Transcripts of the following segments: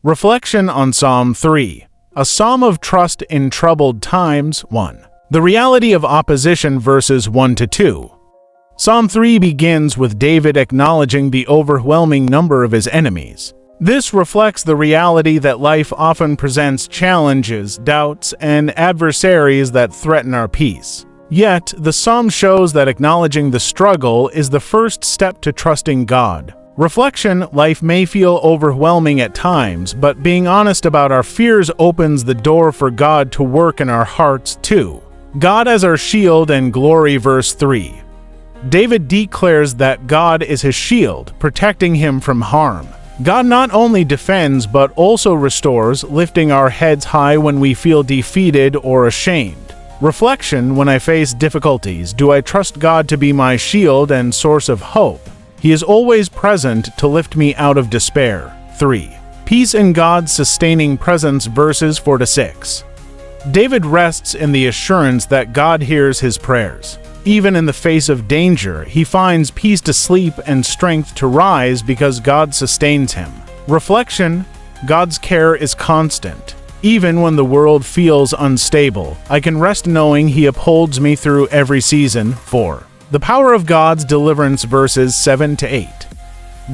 Reflection on Psalm 3, a psalm of trust in troubled times. 1. The reality of opposition, verses 1-2. Psalm 3 begins with David acknowledging the overwhelming number of his enemies. This reflects the reality that life often presents challenges, doubts, and adversaries that threaten our peace. Yet, the psalm shows that acknowledging the struggle is the first step to trusting God. Reflection: life may feel overwhelming at times, but being honest about our fears opens the door for God to work in our hearts too. God as our shield and glory, verse 3. David declares that God is his shield, protecting him from harm. God not only defends but also restores, lifting our heads high when we feel defeated or ashamed. Reflection: when I face difficulties, do I trust God to be my shield and source of hope? He is always present to lift me out of despair. 3. Peace in God's sustaining presence, verses 4-6. David rests in the assurance that God hears his prayers. Even in the face of danger, he finds peace to sleep and strength to rise because God sustains him. Reflection: God's care is constant. Even when the world feels unstable, I can rest knowing he upholds me through every season. 4. The power of God's deliverance, verses 7-8.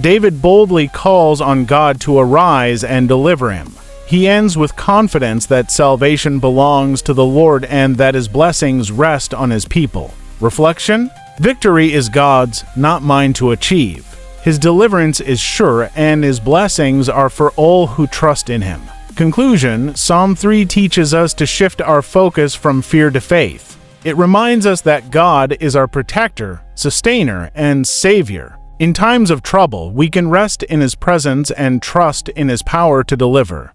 David boldly calls on God to arise and deliver him. He ends with confidence that salvation belongs to the Lord and that his blessings rest on his people. Reflection: victory is God's, not mine to achieve. His deliverance is sure, and his blessings are for all who trust in him. Conclusion: Psalm 3 teaches us to shift our focus from fear to faith. It reminds us that God is our protector, sustainer, and savior. In times of trouble, we can rest in his presence and trust in his power to deliver.